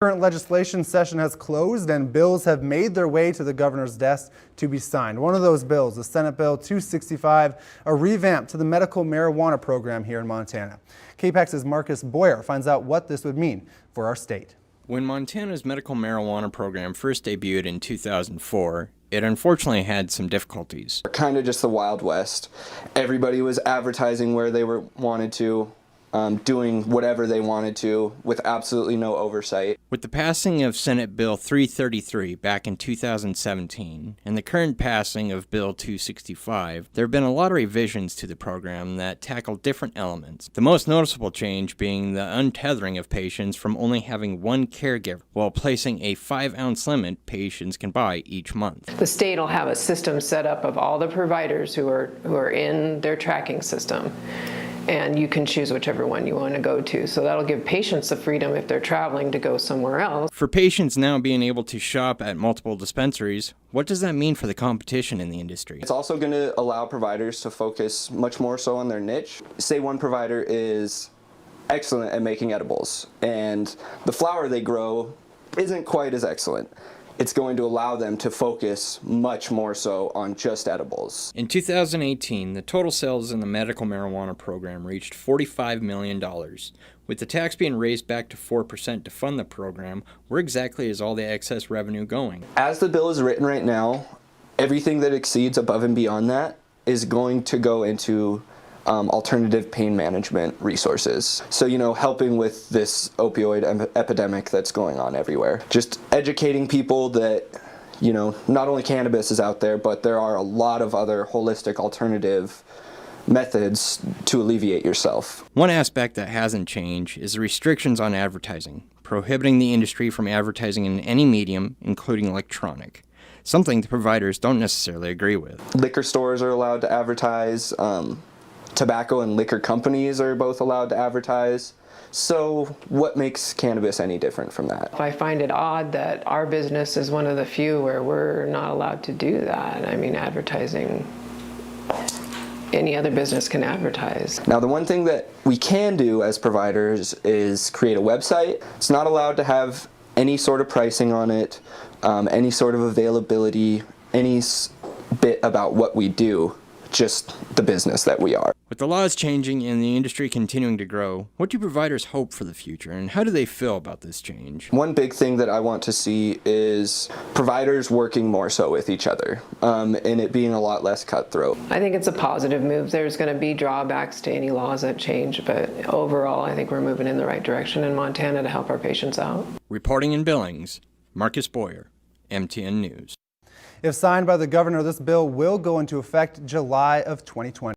Current legislation session has closed and bills have made their way to the governor's desk to be signed. One of those bills, the Senate Bill 265, a revamp to the medical marijuana program here in Montana. KPAX's Marcus Boyer finds out what this would mean for our state. When Montana's medical marijuana program first debuted in 2004, it unfortunately had some difficulties. Kind of just the Wild West. Everybody was advertising where they wanted to, doing whatever they wanted to, with absolutely no oversight. With the passing of Senate Bill 333 back in 2017 and the current passing of Bill 265, there have been a lot of revisions to the program that tackle different elements. The most noticeable change being the untethering of patients from only having one caregiver, while placing a 5-ounce limit patients can buy each month. The state will have a system set up of all the providers who are in their tracking system, and you can choose whichever one you want to go to. So that'll give patients the freedom, if they're traveling, to go somewhere else. For patients now being able to shop at multiple dispensaries, what does that mean for the competition in the industry? It's also going to allow providers to focus much more so on their niche. Say one provider is excellent at making edibles, and the flower they grow isn't quite as excellent. It's going to allow them to focus much more so on just edibles. In 2018, the total sales in the medical marijuana program reached $45 million. With the tax being raised back to 4% to fund the program, where exactly is all the excess revenue going? As the bill is written right now, everything that exceeds above and beyond that is going to go into alternative pain management resources. So, helping with this opioid epidemic that's going on everywhere. Just educating people that, not only cannabis is out there, but there are a lot of other holistic alternative methods to alleviate yourself. One aspect that hasn't changed is the restrictions on advertising, prohibiting the industry from advertising in any medium, including electronic. Something the providers don't necessarily agree with. Liquor stores are allowed to advertise. Tobacco and liquor companies are both allowed to advertise. So what makes cannabis any different from that? I find it odd that our business is one of the few where we're not allowed to do that. I mean, advertising, any other business can advertise. Now, the one thing that we can do as providers is create a website. It's not allowed to have any sort of pricing on it, any sort of availability, any bit about what we do. Just the business that we are. With the laws changing and the industry continuing to grow, what do providers hope for the future, and how do they feel about this change? One big thing that I want to see is providers working more so with each other, and it being a lot less cutthroat. I think it's a positive move. There's going to be drawbacks to any laws that change, but overall I think we're moving in the right direction in Montana to help our patients out. Reporting in Billings, Marcus Boyer, MTN News. If signed by the governor, this bill will go into effect July of 2020.